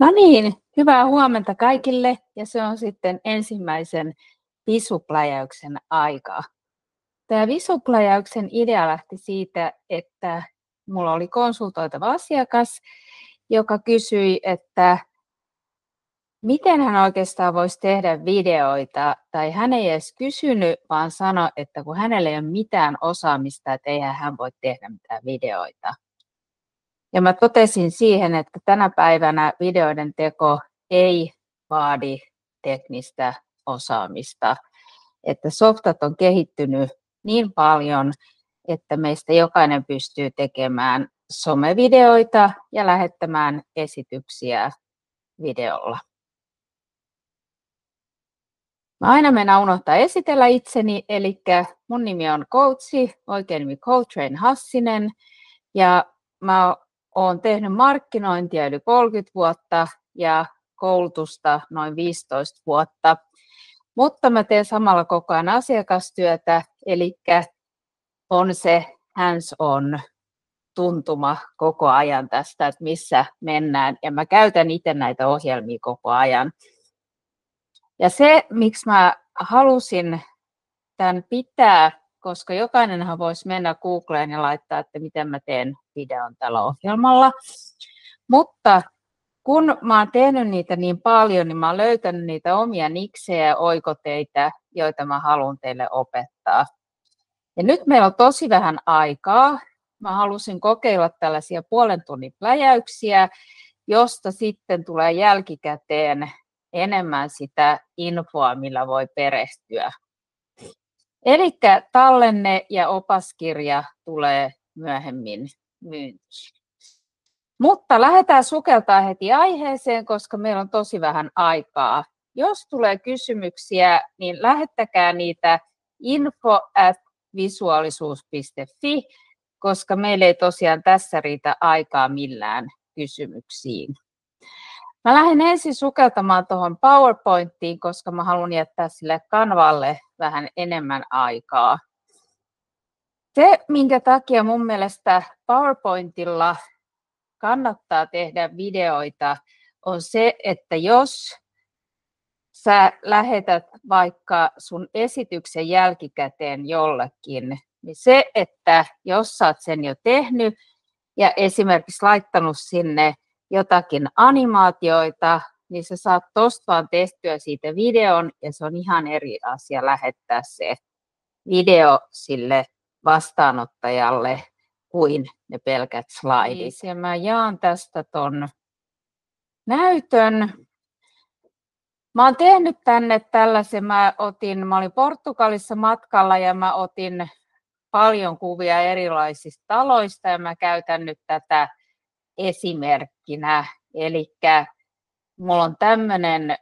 No niin, hyvää huomenta kaikille ja se on sitten ensimmäisen visupläjäyksen aika. Tämä visupläjäyksen idea lähti siitä, että mulla oli konsultoitava asiakas, joka kysyi, että miten hän oikeastaan voisi tehdä videoita, tai hän ei edes kysynyt, vaan sanoi, että kun hänellä ei ole mitään osaamista, että eihän hän voi tehdä mitään videoita. Ja mä totesin siihen, että tänä päivänä videoiden teko ei vaadi teknistä osaamista, että softat on kehittynyt niin paljon, että meistä jokainen pystyy tekemään somevideoita ja lähettämään esityksiä videolla. Mä aina mennään unohtaa esitellä itseni, eli mun nimi on Coachi, oikein nimi Coltrane Hassinen, ja mä olen tehnyt markkinointia yli 30 vuotta ja koulutusta noin 15 vuotta, mutta mä teen samalla koko ajan asiakastyötä, eli on se hands-on tuntuma koko ajan tästä, että missä mennään, ja mä käytän itse näitä ohjelmia koko ajan. Ja se, miksi mä halusin tämän pitää, koska jokainenhan voisi mennä Googleen ja laittaa, että miten mä teen videon tällä ohjelmalla. Mutta kun mä oon tehnyt niitä niin paljon, niin mä oon löytänyt niitä omia niksejä ja oikoteitä, joita mä haluan teille opettaa. Ja nyt meillä on tosi vähän aikaa. Mä halusin kokeilla tällaisia puolen tunnin pläjäyksiä, josta sitten tulee jälkikäteen enemmän sitä infoa, millä voi perehtyä. Eli tallenne ja opaskirja tulee myöhemmin myyntiin. Mutta lähdetään sukeltaa heti aiheeseen, koska meillä on tosi vähän aikaa. Jos tulee kysymyksiä, niin lähettäkää niitä info@visuaalisuus.fi, koska meillä ei tosiaan tässä riitä aikaa millään kysymyksiin. Mä lähden ensin sukeltamaan tuohon PowerPointiin, koska mä haluan jättää sille kanvalle vähän enemmän aikaa. Se, minkä takia mun mielestä PowerPointilla kannattaa tehdä videoita, on se, että jos sä lähetät vaikka sun esityksen jälkikäteen jollekin, niin se, että jos sä oot sen jo tehnyt ja esimerkiksi laittanut sinne jotakin animaatioita, niin sä saat tosta vaan tehtyä siitä videon, ja se on ihan eri asia lähettää se video sille vastaanottajalle kuin ne pelkät slaidit. Ja mä jaan tästä ton näytön. Mä oon tehnyt tänne tällaisen, mä olin Portugalissa matkalla ja mä otin paljon kuvia erilaisista taloista ja mä käytän nyt tätä esimerkkinä. Eli mulla on tämmöinen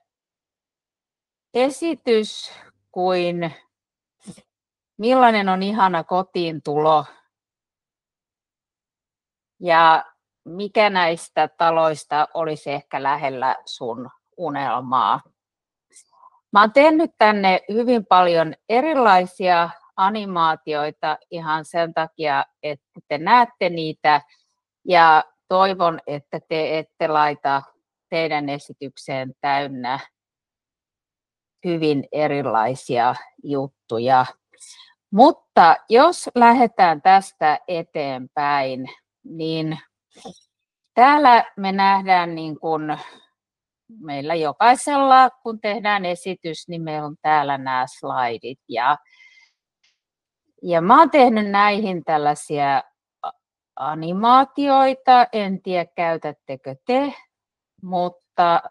esitys kuin millainen on ihana kotiin tulo ja mikä näistä taloista olisi ehkä lähellä sun unelmaa. Mä oon tehnyt tänne hyvin paljon erilaisia animaatioita ihan sen takia, että te näette niitä ja toivon, että te ette laita teidän esitykseen täynnä hyvin erilaisia juttuja. Mutta jos lähdetään tästä eteenpäin, niin täällä me nähdään niin kuin meillä jokaisella, kun tehdään esitys, niin meillä on täällä nämä slaidit. Ja mä oon tehnyt näihin tällaisia animaatioita, en tiedä käytättekö te, mutta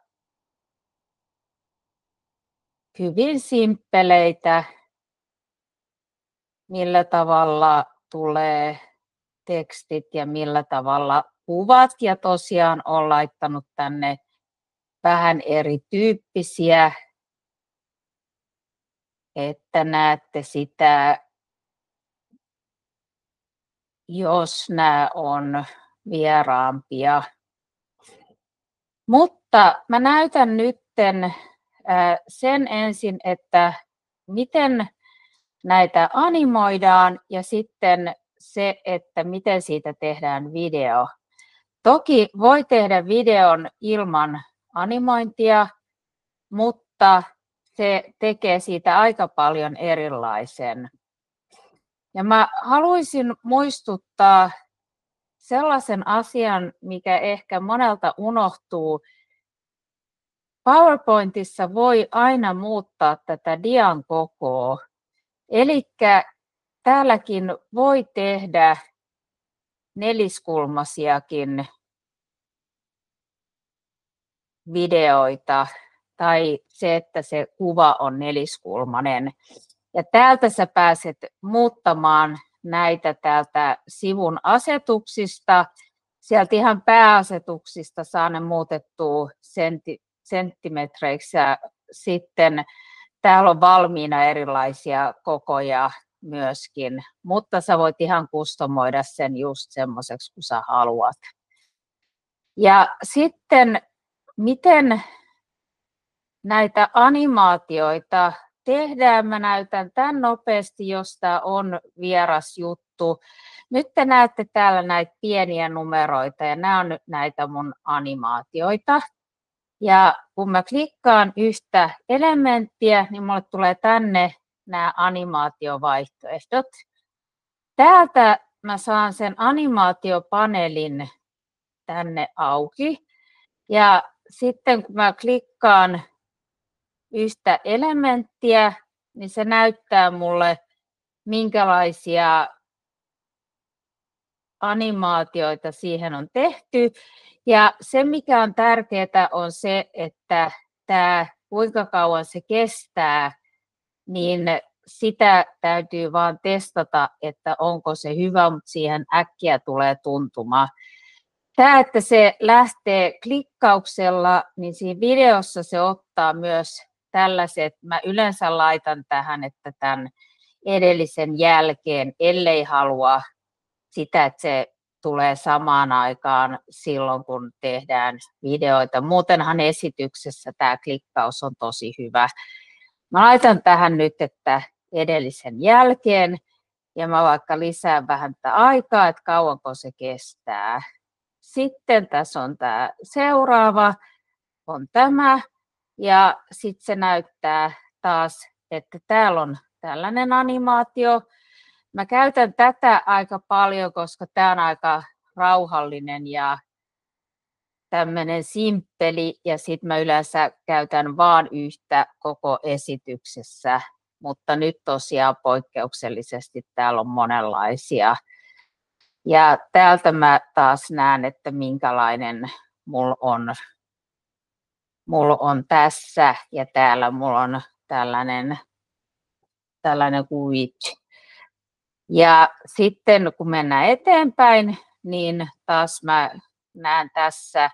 hyvin simppeleitä, millä tavalla tulee tekstit ja millä tavalla kuvat. Ja tosiaan olen laittanut tänne vähän erityyppisiä, että näette sitä, jos nämä on vieraampia. Mutta mä näytän nytten sen ensin, että miten näitä animoidaan ja sitten se, että miten siitä tehdään video. Toki voi tehdä videon ilman animointia, mutta se tekee siitä aika paljon erilaisen. Ja mä haluaisin muistuttaa sellaisen asian, mikä ehkä monelta unohtuu. PowerPointissa voi aina muuttaa tätä dian kokoa. Elikkä täälläkin voi tehdä neliskulmaisiakin videoita tai se, että se kuva on neliskulmainen. Ja täältä sä pääset muuttamaan näitä täältä sivun asetuksista. Sieltä ihan pääasetuksista saa ne muutettua senttimetreiksi ja sitten täällä on valmiina erilaisia kokoja myöskin, mutta sä voit ihan kustomoida sen just semmoiseksi kuin sä haluat. Ja sitten miten näitä animaatioita tehdään, mä näytän tämän nopeasti, jos tämä on vieras juttu. Nyt te näette täällä näitä pieniä numeroita ja nämä on nyt näitä mun animaatioita. Ja kun mä klikkaan yhtä elementtiä, niin mulle tulee tänne nämä animaatiovaihtoehdot. Täältä mä saan sen animaatiopaneelin tänne auki. Ja sitten kun mä klikkaan yhtä elementtiä, niin se näyttää mulle, minkälaisia animaatioita siihen on tehty. Ja se, mikä on tärkeää, on se, että tämä, kuinka kauan se kestää, niin sitä täytyy vaan testata, että onko se hyvä, mutta siihen äkkiä tulee tuntuma. Tämä, että se lähtee klikkauksella, niin siinä videossa se ottaa myös tällaiset, mä yleensä laitan tähän, että tämän edellisen jälkeen, ellei halua sitä, että se tulee samaan aikaan silloin, kun tehdään videoita. Muutenhan esityksessä tämä klikkaus on tosi hyvä. Mä laitan tähän nyt, että edellisen jälkeen, ja mä vaikka lisään vähän tätä aikaa, että kauanko se kestää. Sitten tässä on tämä seuraava, on tämä, ja sitten se näyttää taas, että täällä on tällainen animaatio. Mä käytän tätä aika paljon, koska tämä on aika rauhallinen ja tämmöinen simppeli, ja sitten mä yleensä käytän vaan yhtä koko esityksessä, mutta nyt tosiaan poikkeuksellisesti täällä on monenlaisia. Ja täältä mä taas näen, että minkälainen mulla on tässä, ja täällä mulla on tällainen widget. Ja sitten kun mennään eteenpäin, niin taas mä näen tässä,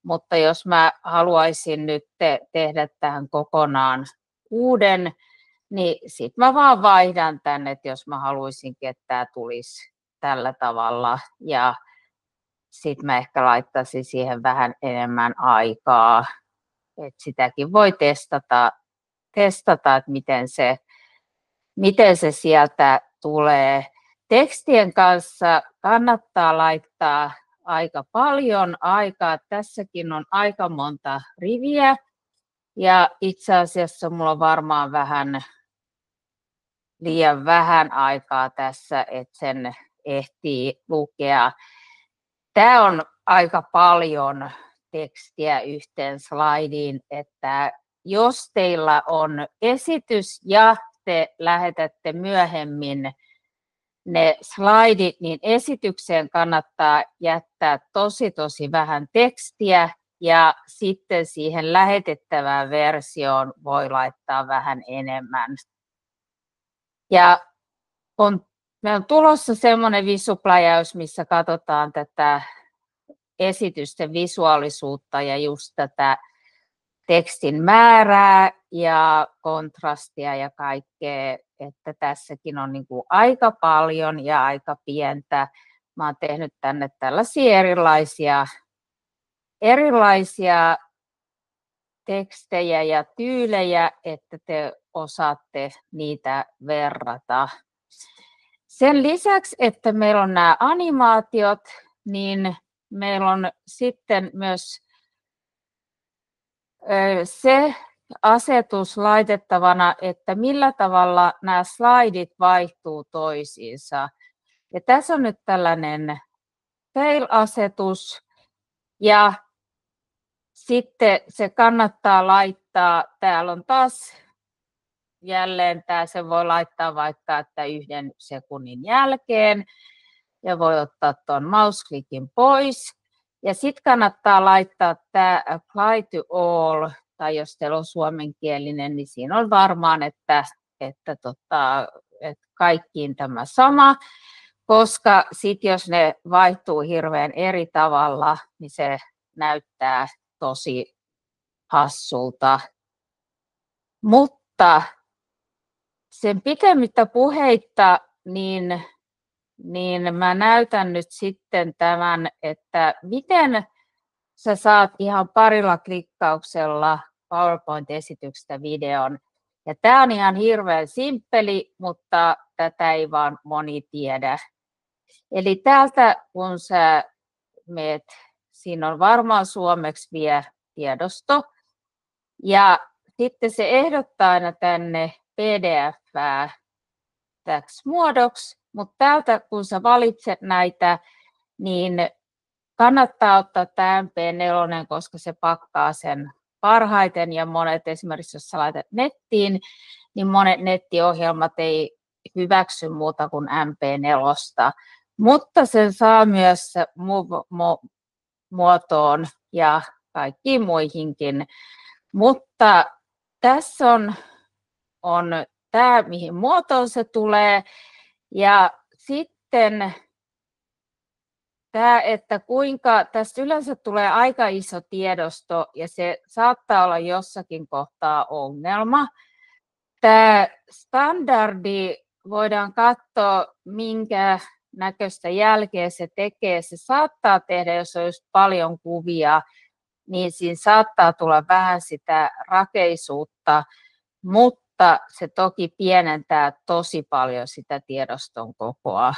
mutta jos mä haluaisin nyt tehdä tähän kokonaan uuden, niin sitten mä vaan vaihdan tänne, että jos mä haluaisinkin, että tämä tulisi tällä tavalla, ja sitten mä ehkä laittaisin siihen vähän enemmän aikaa, että sitäkin voi testata, että miten se sieltä tulee. Tekstien kanssa kannattaa laittaa aika paljon aikaa. Tässäkin on aika monta riviä, ja itse asiassa mulla on varmaan liian vähän aikaa tässä, että sen ehtii lukea. Tämä on aika paljon tekstiä yhteen slaidiin, että jos teillä on esitys ja te lähetätte myöhemmin ne slaidit, niin esitykseen kannattaa jättää tosi vähän tekstiä, ja sitten siihen lähetettävään versioon voi laittaa vähän enemmän. Ja meillä on tulossa semmoinen visupläjäys, missä katsotaan tätä esitysten visuaalisuutta ja just tätä tekstin määrää ja kontrastia ja kaikkea, että tässäkin on niin kuin aika paljon ja aika pientä. Mä oon tehnyt tänne tällaisia erilaisia tekstejä ja tyylejä, että te osaatte niitä verrata. Sen lisäksi, että meillä on nämä animaatiot, niin meillä on sitten myös Se asetus laitettavana, että millä tavalla nämä slaidit vaihtuu toisiinsa. Ja tässä on nyt tällainen fail-asetus ja sitten se kannattaa laittaa, täällä on taas jälleen tämä, se voi laittaa vaikka että 1 sekunnin jälkeen ja voi ottaa tuon mausklikin pois. Ja sitten kannattaa laittaa tämä apply to all, tai jos teillä on suomenkielinen, niin siinä on varmaan, että kaikkiin tämä sama, koska sitten jos ne vaihtuu hirveän eri tavalla, niin se näyttää tosi hassulta. Mutta sen pitemmittä puheitta, niin mä näytän nyt sitten tämän, että miten sä saat ihan parilla klikkauksella PowerPoint-esityksestä videon. Ja tämä on ihan hirveän simppeli, mutta tätä ei vaan moni tiedä. Eli täältä kun sä meet, siinä on varmaan suomeksi vielä tiedosto. Ja sitten se ehdottaa aina tänne PDF-ää täksi muodoksi, mutta täältä kun sä valitset näitä, niin kannattaa ottaa tämä MP4, koska se pakkaa sen parhaiten ja monet, esimerkiksi jos sä laitat nettiin, niin monet nettiohjelmat ei hyväksy muuta kuin MP4, mutta sen saa myös muotoon ja kaikkiin muihinkin. Mutta tässä on tämä, mihin muotoon se tulee, ja sitten tämä, että kuinka, tästä yleensä tulee aika iso tiedosto, ja se saattaa olla jossakin kohtaa ongelma. Tämä standardi voidaan katsoa, minkä näköistä jälkeä se tekee. Se saattaa tehdä, jos on just paljon kuvia, niin siinä saattaa tulla vähän sitä rakeisuutta, mutta se toki pienentää tosi paljon sitä tiedoston kokoa.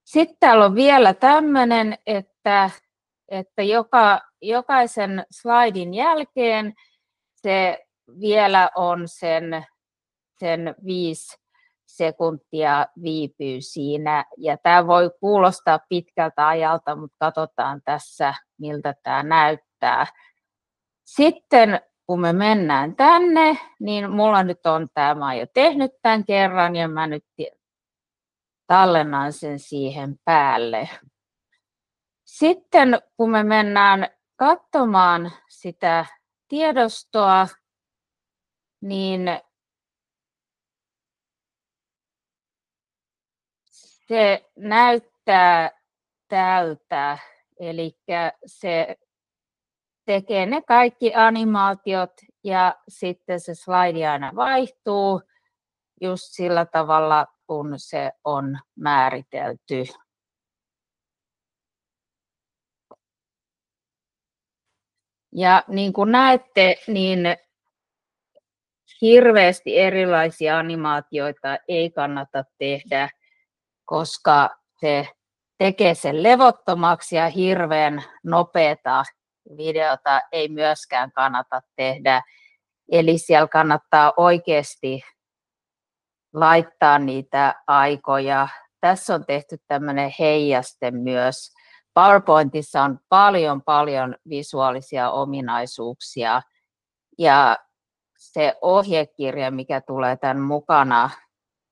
Sitten täällä on vielä tämmöinen, että jokaisen slaidin jälkeen se vielä on sen 5 sekuntia viipyy siinä. Ja tämä voi kuulostaa pitkältä ajalta, mutta katsotaan tässä, miltä tämä näyttää. Sitten kun me mennään tänne, niin mulla nyt on tämä, mä oon jo tehnyt tämän kerran ja mä nyt tallennan sen siihen päälle. Sitten kun me mennään katsomaan sitä tiedostoa, niin se näyttää tältä, eli se tekee ne kaikki animaatiot ja sitten se slaidi aina vaihtuu just sillä tavalla, kun se on määritelty. Ja niin kuin näette, niin hirveästi erilaisia animaatioita ei kannata tehdä, koska se tekee sen levottomaksi ja hirveän nopeata videota ei myöskään kannata tehdä. Eli siellä kannattaa oikeasti laittaa niitä aikoja. Tässä on tehty tämmöinen heijaste myös. PowerPointissa on paljon visuaalisia ominaisuuksia ja se ohjekirja, mikä tulee tämän mukana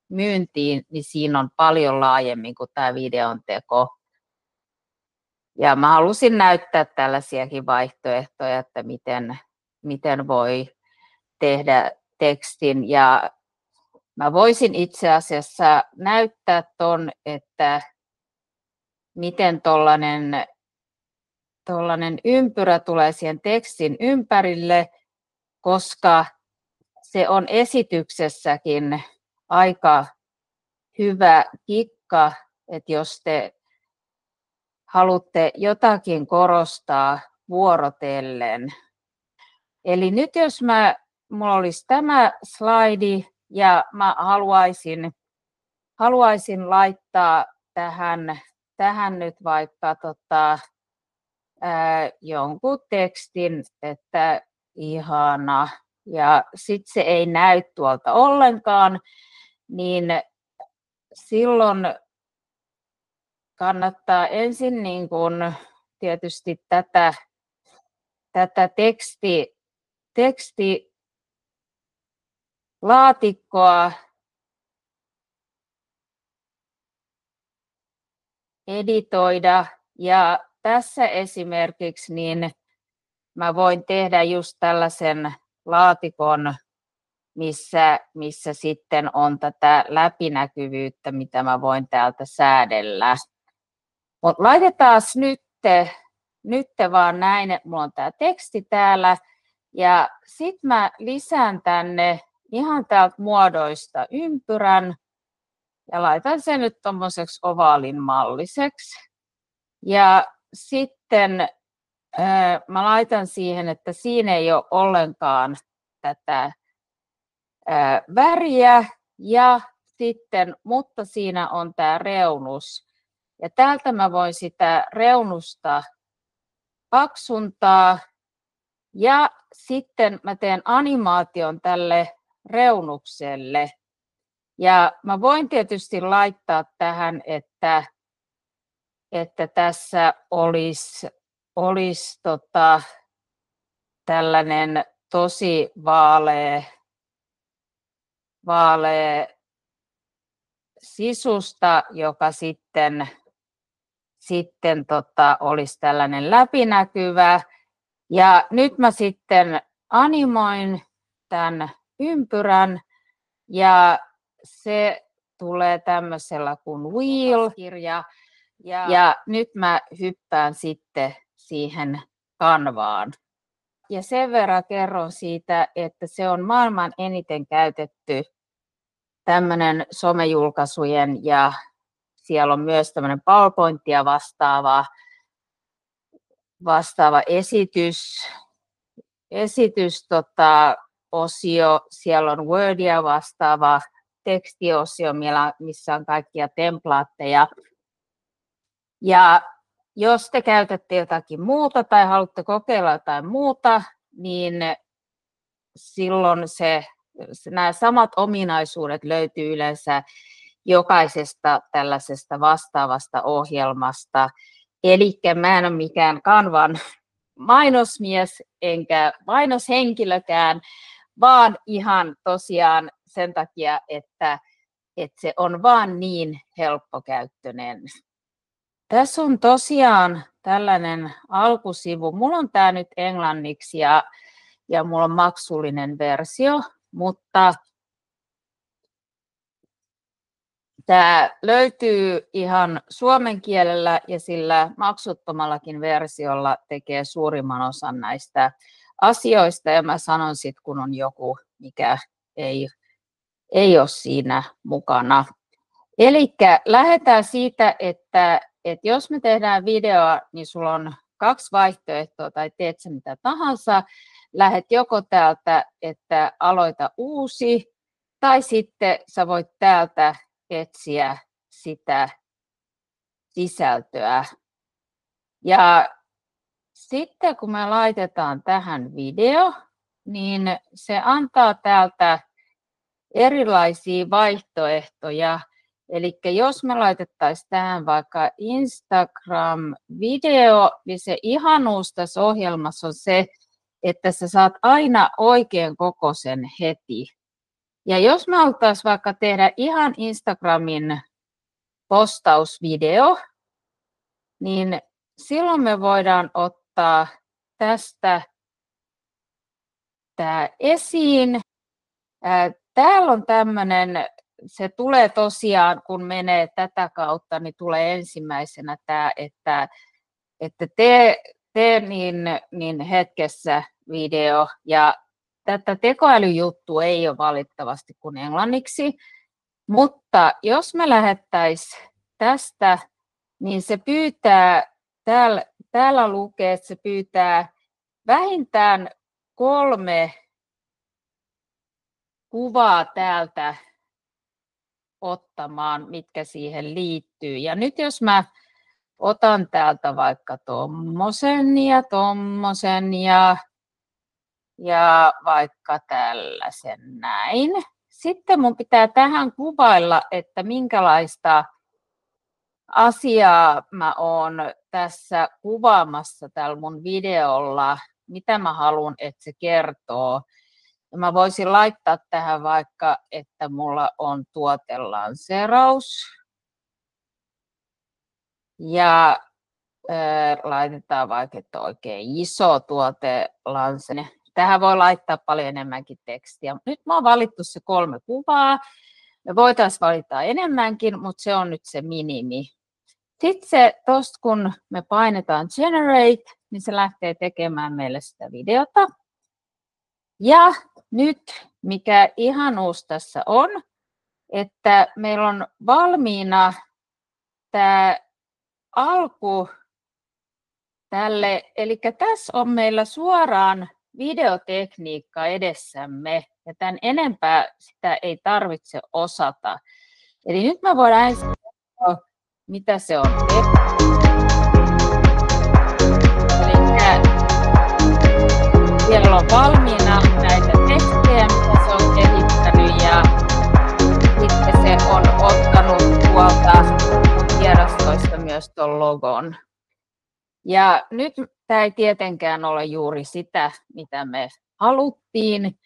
myyntiin, niin siinä on paljon laajemmin kuin tämä videon teko. Ja mä halusin näyttää tällaisiakin vaihtoehtoja, että miten voi tehdä tekstin. Ja mä voisin itse asiassa näyttää ton, että miten tollainen ympyrä tulee siihen tekstin ympärille, koska se on esityksessäkin aika hyvä kikka, että jos te haluatte jotakin korostaa vuorotellen. Eli nyt jos mulla olisi tämä slaidi ja mä haluaisin laittaa tähän nyt vaikka jonkun tekstin, että ihana. Ja sitten se ei näy tuolta ollenkaan, niin silloin kannattaa ensin niin kun tietysti tätä tekstilaatikkoa editoida. Ja tässä esimerkiksi niin mä voin tehdä just tällaisen laatikon, missä sitten on tätä läpinäkyvyyttä, mitä mä voin täältä säädellä. Mutta laitetaan nyt vaan näin, että mulla on tämä teksti täällä. Ja sitten mä lisään tänne ihan täältä muodoista ympyrän ja laitan sen nyt tommoseksi ovaalin malliseksi. Ja sitten mä laitan siihen, että siinä ei ole ollenkaan tätä väriä ja sitten, mutta siinä on tämä reunus. Ja täältä mä voin sitä reunusta paksuntaa ja sitten mä teen animaation tälle reunukselle. Ja mä voin tietysti laittaa tähän, että tässä olisi tällainen tosi vaalea sisusta, joka sitten olisi tällainen läpinäkyvä. Ja nyt mä sitten animoin tämän ympyrän ja se tulee tämmöisellä kuin wheel-kirja. Ja nyt mä hyppään sitten siihen kanvaan. Ja sen verran kerron siitä, että se on maailman eniten käytetty tämmöinen somejulkaisujen ja siellä on myös tämmöinen PowerPointia vastaava osio. Siellä on Wordia vastaava tekstiosio, missä on kaikkia templaatteja. Ja jos te käytätte jotakin muuta tai haluatte kokeilla jotain muuta, niin silloin nämä samat ominaisuudet löytyy yleensä jokaisesta tällaisesta vastaavasta ohjelmasta. Eli mä en ole mikään Canvan mainosmies enkä mainoshenkilökään, vaan ihan tosiaan sen takia, että se on vaan niin helppokäyttöinen. Tässä on tosiaan tällainen alkusivu. Mulla on tämä nyt englanniksi ja mulla on maksullinen versio, mutta tämä löytyy ihan suomen kielellä ja sillä maksuttomallakin versiolla tekee suurimman osan näistä asioista. Ja mä sanon sitten, kun on joku, mikä ei ole siinä mukana. Eli lähdetään siitä, että jos me tehdään videoa, niin sulla on 2 vaihtoehtoa tai teet sä mitä tahansa. Lähet joko täältä, että aloita uusi, tai sitten sä voit täältä etsiä sitä sisältöä. Ja sitten kun me laitetaan tähän video, niin se antaa täältä erilaisia vaihtoehtoja. Eli jos me laitettaisiin tähän vaikka Instagram-video, niin se ihanuus tässä ohjelmassa on se, että sä saat aina oikean kokoisen heti. Ja jos me haluttaisiin vaikka tehdä ihan Instagramin postausvideo, niin silloin me voidaan ottaa tästä tämä esiin. Täällä on tämmöinen, se tulee tosiaan, kun menee tätä kautta, niin tulee ensimmäisenä tämä, että tee niin hetkessä video. Ja tätä tekoälyjuttua ei ole valitettavasti kuin englanniksi, mutta jos me lähettäisiin tästä, niin se pyytää, täällä lukee, että se pyytää vähintään 3 kuvaa täältä ottamaan, mitkä siihen liittyy. Ja nyt jos mä otan täältä vaikka tommosen ja ja vaikka tällaisen näin. Sitten mun pitää tähän kuvailla, että minkälaista asiaa mä oon tässä kuvaamassa tällä mun videolla, mitä mä haluan, että se kertoo. Ja mä voisin laittaa tähän vaikka, että mulla on tuotelanseeraus. Ja laitetaan vaikka, että oikein iso tuotelanseeraus. Tähän voi laittaa paljon enemmänkin tekstiä. Nyt mä oon valittu se 3 kuvaa. Me voitaisiin valita enemmänkin, mutta se on nyt se minimi. Sitten se, tosta kun me painetaan Generate, niin se lähtee tekemään meille sitä videota. Ja nyt, mikä ihanuus tässä on, että meillä on valmiina tämä alku tälle, eli tässä on meillä suoraan videotekniikka edessämme, ja tämän enempää sitä ei tarvitse osata. Eli nyt me voidaan ensin katsoa, mitä se on tehty. Eli siellä on valmiina näitä tekstejä, mitä se on kehittänyt, ja sitten se on ottanut tuolta tiedostoista myös tuon logon. Ja nyt tämä ei tietenkään ole juuri sitä, mitä me haluttiin.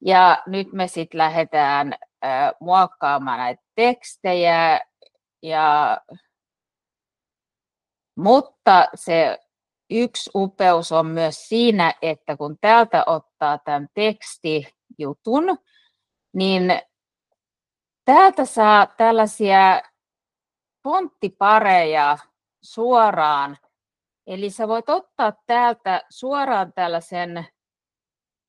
Ja nyt me sitten lähdetään muokkaamaan näitä tekstejä. Mutta se yksi upeus on myös siinä, että kun täältä ottaa tämän tekstijutun, niin täältä saa tällaisia fonttipareja suoraan. Eli sä voit ottaa täältä suoraan tällaisen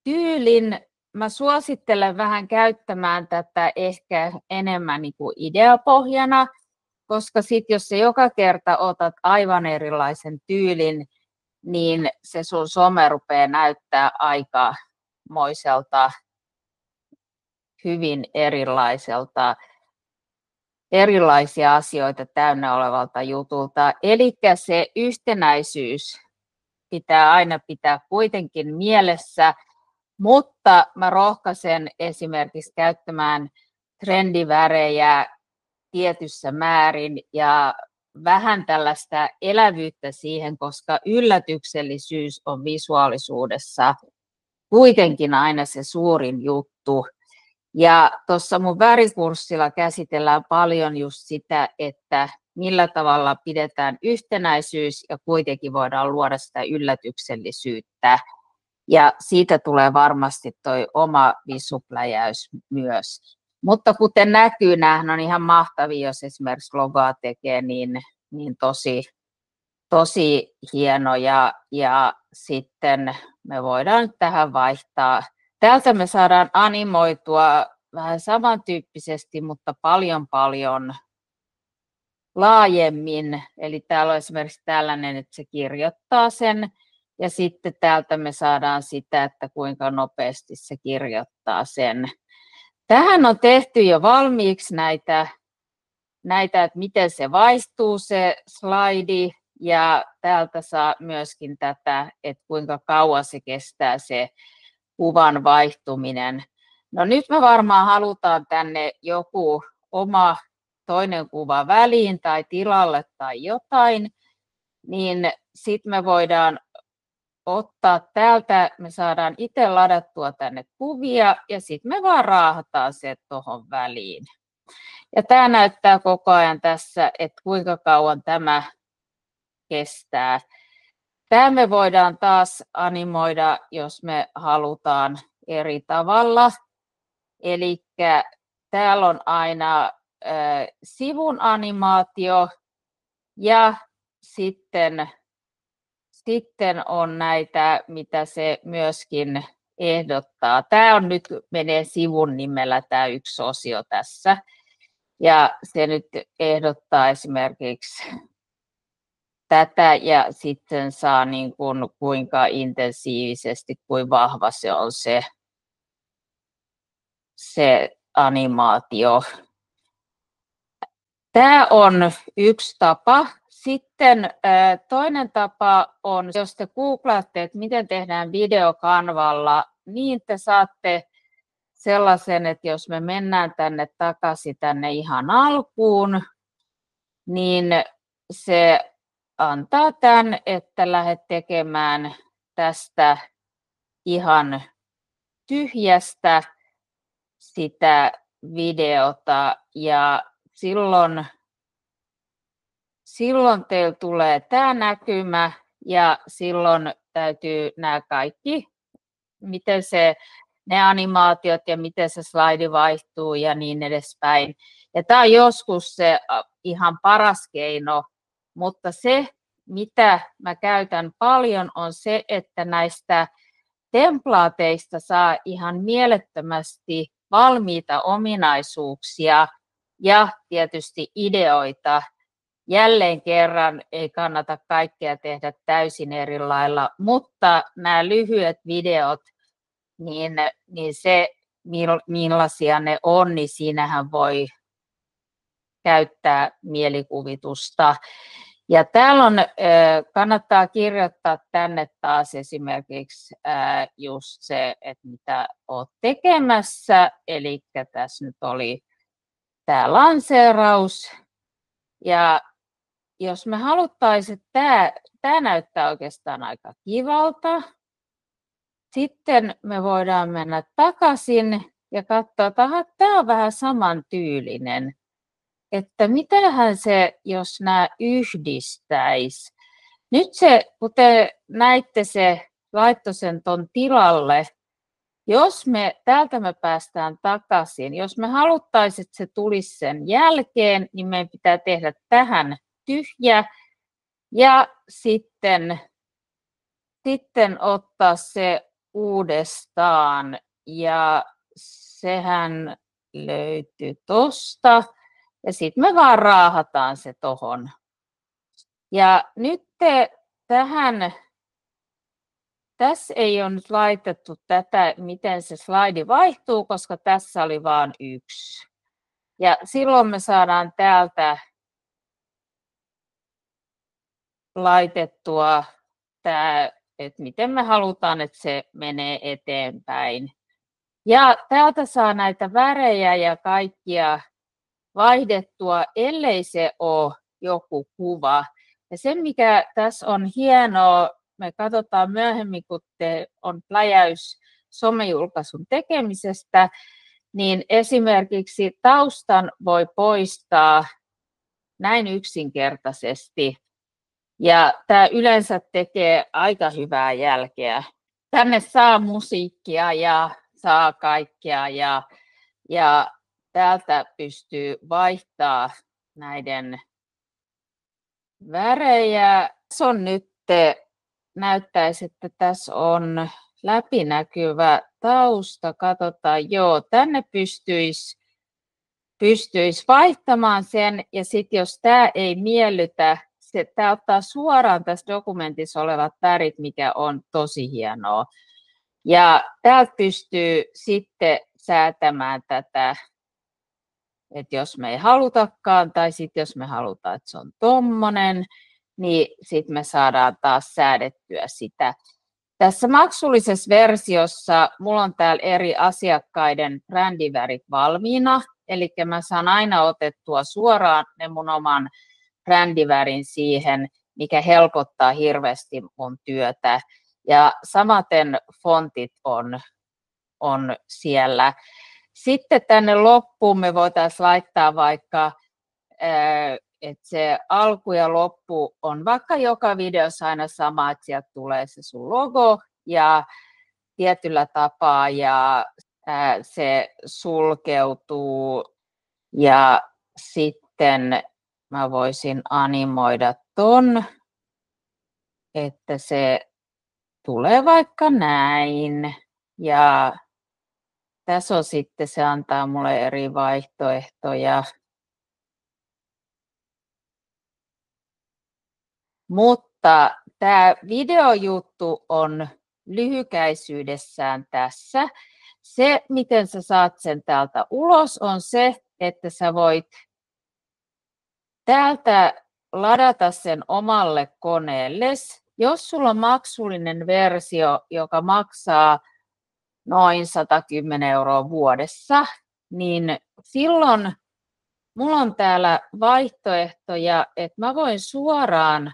tyylin. Mä suosittelen vähän käyttämään tätä ehkä enemmän niin kuin ideapohjana, koska sitten jos sä joka kerta otat aivan erilaisen tyylin, niin se sun some rupeaa näyttää aikamoiselta, hyvin erilaisia asioita täynnä olevalta jutulta. Eli se yhtenäisyys pitää aina pitää kuitenkin mielessä, mutta mä rohkaisen esimerkiksi käyttämään trendivärejä tietyssä määrin ja vähän tällaista elävyyttä siihen, koska yllätyksellisyys on visuaalisuudessa kuitenkin aina se suurin juttu. Ja tuossa mun värikurssilla käsitellään paljon just sitä, että millä tavalla pidetään yhtenäisyys ja kuitenkin voidaan luoda sitä yllätyksellisyyttä. Ja siitä tulee varmasti toi oma visupläjäys myös. Mutta kuten näkyy, nämähän on ihan mahtavia, jos esimerkiksi logoa tekee, niin tosi hienoja. Ja sitten me voidaan tähän vaihtaa. Täältä me saadaan animoitua vähän samantyyppisesti, mutta paljon laajemmin. Eli täällä on esimerkiksi tällainen, että se kirjoittaa sen. Ja sitten täältä me saadaan sitä, että kuinka nopeasti se kirjoittaa sen. Tähän on tehty jo valmiiksi näitä että miten se vaihtuu se slaidi. Ja täältä saa myöskin tätä, että kuinka kauan se kestää se kuvan vaihtuminen. No nyt me varmaan halutaan tänne joku oma toinen kuva väliin tai tilalle tai jotain, niin sitten me voidaan ottaa täältä, me saadaan itse ladattua tänne kuvia ja sitten me vaan raahataan se tuohon väliin. Ja tämä näyttää koko ajan tässä, että kuinka kauan tämä kestää. Tämä me voidaan taas animoida, jos me halutaan eri tavalla. Eli täällä on aina sivun animaatio ja sitten on näitä, mitä se myöskin ehdottaa. Tämä on nyt menee sivun nimellä tämä yksi osio tässä. Ja se nyt ehdottaa esimerkiksi tätä ja sitten saa niin kuin kuinka intensiivisesti, kuinka vahva se on se animaatio. Tämä on yksi tapa. Sitten toinen tapa on, jos te googlaatte, että miten tehdään video Canvalla, niin te saatte sellaisen, että jos me mennään tänne takaisin tänne ihan alkuun, niin se antaa tämän, että lähdet tekemään tästä ihan tyhjästä sitä videota ja silloin teillä tulee tämä näkymä ja silloin täytyy nämä kaikki, miten ne animaatiot ja miten se slaidi vaihtuu ja niin edespäin. Ja tämä on joskus se ihan paras keino, mutta se, mitä mä käytän paljon, on se, että näistä templaateista saa ihan mielettömästi valmiita ominaisuuksia ja tietysti ideoita. Jälleen kerran ei kannata kaikkea tehdä täysin eri lailla, mutta nämä lyhyet videot, niin se millaisia ne on, niin siinähän voi käyttää mielikuvitusta. Ja täällä kannattaa kirjoittaa tänne taas esimerkiksi just se, että mitä olet tekemässä. Eli tässä nyt oli tämä lanseeraus. Ja jos me haluttaisiin, että tämä näyttää oikeastaan aika kivalta, sitten me voidaan mennä takaisin ja katsoa, että tämä on vähän samantyylinen. Että mitähän se, jos nämä yhdistäisi. Nyt se, kun te näitte, se laittoi sen ton tilalle. Jos täältä me päästään takaisin, jos me haluttaisiin, että se tulisi sen jälkeen, niin meidän pitää tehdä tähän tyhjä ja sitten ottaa se uudestaan ja sehän löytyy tosta ja sitten me vaan raahataan se tohon. Ja nyt tässä ei ole nyt laitettu tätä, miten se slaidi vaihtuu, koska tässä oli vain yksi. Ja silloin me saadaan täältä laitettua tämä, että miten me halutaan, että se menee eteenpäin. Ja täältä saa näitä värejä ja kaikkia vaihdettua, ellei se ole joku kuva. Ja se, mikä tässä on hienoa, me katsotaan myöhemmin, kun on pläjäys somejulkaisun tekemisestä, niin esimerkiksi taustan voi poistaa näin yksinkertaisesti. Ja tämä yleensä tekee aika hyvää jälkeä. Tänne saa musiikkia ja saa kaikkea ja täältä pystyy vaihtaa näiden värejä. Tässä on nyt, näyttäisi, että tässä on läpinäkyvä tausta. Katsotaan, joo, tänne pystyisi vaihtamaan sen. Ja sitten jos tämä ei miellytä, tämä ottaa suoraan tässä dokumentissa olevat värit, mikä on tosi hienoa. Ja täältä pystyy sitten säätämään tätä, että jos me ei halutakaan, tai sitten jos me halutaan, että se on tommonen, niin sitten me saadaan taas säädettyä sitä. Tässä maksullisessa versiossa mulla on täällä eri asiakkaiden brändivärit valmiina, eli mä saan aina otettua suoraan ne mun oman brändivärin siihen, mikä helpottaa hirveästi mun työtä. Ja samaten fontit on siellä. Sitten tänne loppuun me voitaisiin laittaa vaikka, että se alku ja loppu on vaikka joka videossa aina sama, että sieltä tulee se sun logo ja tietyllä tapaa ja se sulkeutuu ja sitten mä voisin animoida ton, että se tulee vaikka näin ja tässä on sitten, se antaa mulle eri vaihtoehtoja. Mutta tämä videojuttu on lyhykäisyydessään tässä. Se, miten sä saat sen täältä ulos, on se, että sä voit täältä ladata sen omalle koneelle. Jos sulla on maksullinen versio, joka maksaa noin 110 € vuodessa, niin silloin mulla on täällä vaihtoehtoja, että mä voin suoraan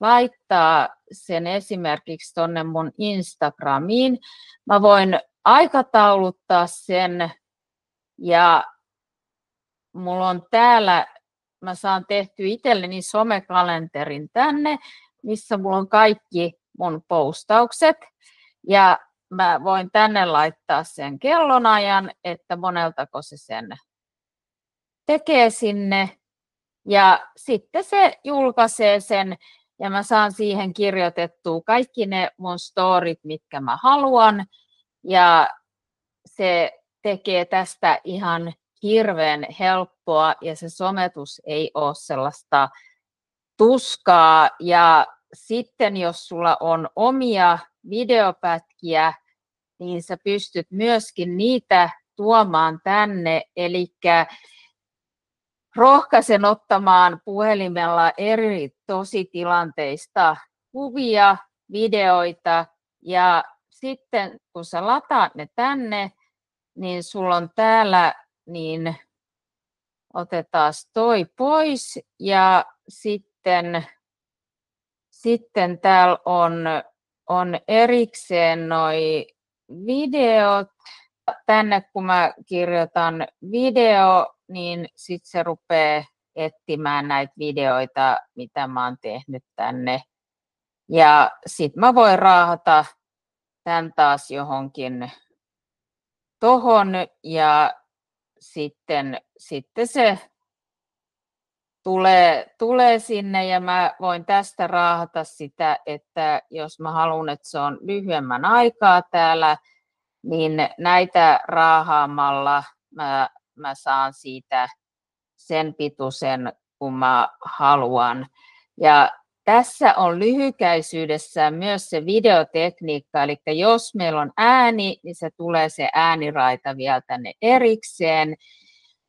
laittaa sen esimerkiksi tuonne mun Instagramiin. Mä voin aikatauluttaa sen ja mulla on täällä, mä saan tehty itselleni somekalenterin tänne, missä mulla on kaikki mun postaukset ja mä voin tänne laittaa sen kellonajan, että moneltako se sen tekee sinne ja sitten se julkaisee sen ja mä saan siihen kirjoitettua kaikki ne mun storit, mitkä mä haluan ja se tekee tästä ihan hirveän helppoa ja se sometus ei ole sellaista tuskaa ja sitten jos sulla on omia videopätkiä, niin sä pystyt myöskin niitä tuomaan tänne, eli rohkaisen ottamaan puhelimella eri tositilanteista kuvia, videoita ja sitten kun sä lataat ne tänne, niin sulla on täällä, niin otetaan toi pois ja sitten täällä on erikseen noi videot. Tänne kun mä kirjoitan video, niin sitten se rupeaa etsimään näitä videoita, mitä mä oon tehnyt tänne. Ja sitten mä voin raahata tämän taas johonkin tohon ja sitten se tulee sinne ja mä voin tästä raahata sitä, että jos mä haluan, että se on lyhyemmän aikaa täällä, niin näitä raahaamalla mä saan siitä sen pituisen, kun mä haluan. Ja tässä on lyhykäisyydessään myös se videotekniikka, eli jos meillä on ääni, niin se tulee se ääniraita vielä tänne erikseen,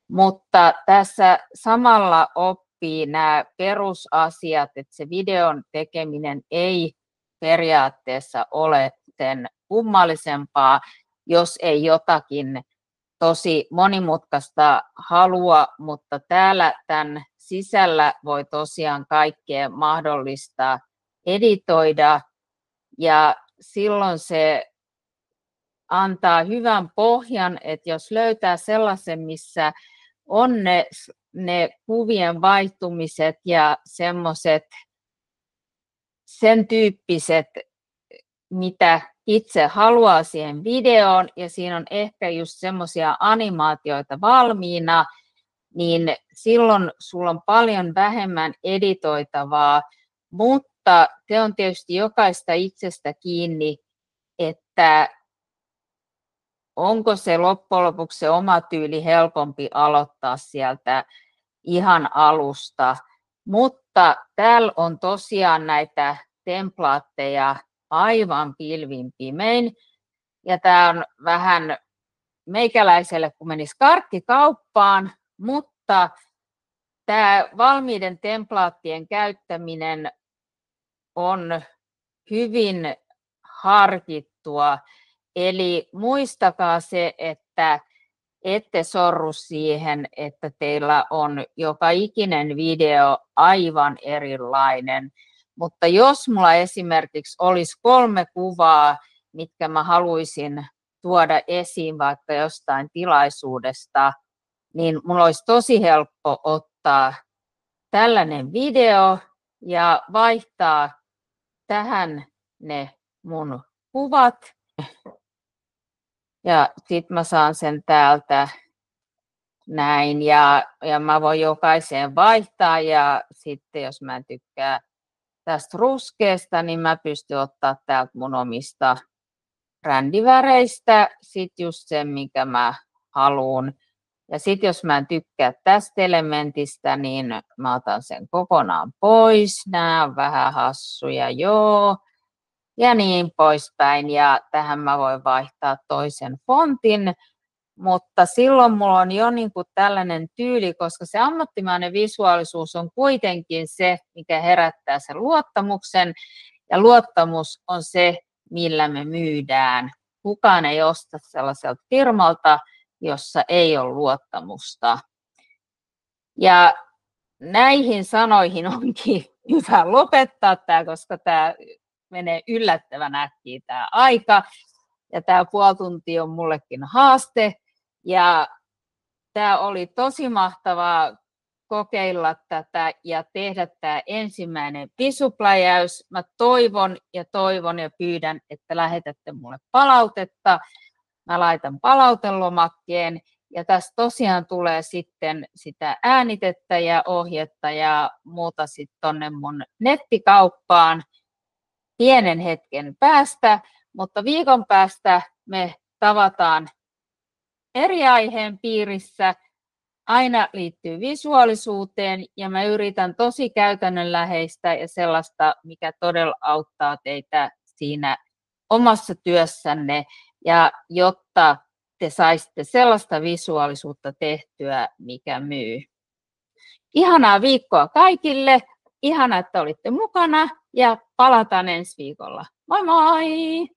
mutta tässä samalla oppii nämä perusasiat, että se videon tekeminen ei periaatteessa ole sen kummallisempaa, jos ei jotakin tosi monimutkaista halua, mutta täällä tämän sisällä voi tosiaan kaikkea mahdollista editoida ja silloin se antaa hyvän pohjan, että jos löytää sellaisen, missä on ne kuvien vaihtumiset ja semmoiset sen tyyppiset, mitä itse haluaa siihen videoon ja siinä on ehkä just semmoisia animaatioita valmiina, niin silloin sulla on paljon vähemmän editoitavaa, mutta se on tietysti jokaista itsestä kiinni, että onko se loppujen lopuksi se oma tyyli helpompi aloittaa sieltä ihan alusta, mutta täällä on tosiaan näitä templaatteja aivan pilvin pimein. Ja tämä on vähän meikäläiselle, kun menisi karkkikauppaan, mutta tämä valmiiden templaattien käyttäminen on hyvin harkittua. Eli muistakaa se, että ette sorru siihen, että teillä on joka ikinen video aivan erilainen. Mutta jos mulla esimerkiksi olisi 3 kuvaa, mitkä mä haluaisin tuoda esiin vaikka jostain tilaisuudesta, niin mulla olisi tosi helppo ottaa tällainen video ja vaihtaa tähän ne mun kuvat. Ja sitten mä saan sen täältä näin ja mä voin jokaiseen vaihtaa ja sitten jos mä en tykkää tästä ruskeasta, niin mä pystyn ottaa täältä mun omista brändiväreistä sitten just sen, minkä mä haluan. Ja sitten jos mä en tykkää tästä elementistä, niin mä otan sen kokonaan pois. Nämä on vähän hassuja, joo. Ja niin poispäin. Ja tähän mä voin vaihtaa toisen fontin. Mutta silloin mulla on jo niin kuin tällainen tyyli, koska se ammattimainen visuaalisuus on kuitenkin se, mikä herättää sen luottamuksen. Ja luottamus on se, millä me myydään kukaan ei osta sellaiselta firmalta, jossa ei ole luottamusta. Ja näihin sanoihin onkin hyvä lopettaa tämä, koska tämä menee yllättävän äkkiä tämä aika. Ja tämä puoli tuntia on mullekin haaste. Ja tämä oli tosi mahtavaa kokeilla tätä ja tehdä tämä ensimmäinen visupläjäys. Mä toivon ja pyydän, että lähetätte mulle palautetta. Mä laitan palautelomakkeen ja tässä tosiaan tulee sitten sitä äänitettä ja ohjetta ja muuta sitten tonne mun nettikauppaan pienen hetken päästä, mutta viikon päästä me tavataan eri aiheen piirissä. Aina liittyy visuaalisuuteen ja mä yritän tosi käytännönläheistä ja sellaista, mikä todella auttaa teitä siinä omassa työssänne ja jotta te saisitte sellaista visuaalisuutta tehtyä, mikä myy. Ihanaa viikkoa kaikille, ihanaa, että olitte mukana ja palataan ensi viikolla. Moi moi!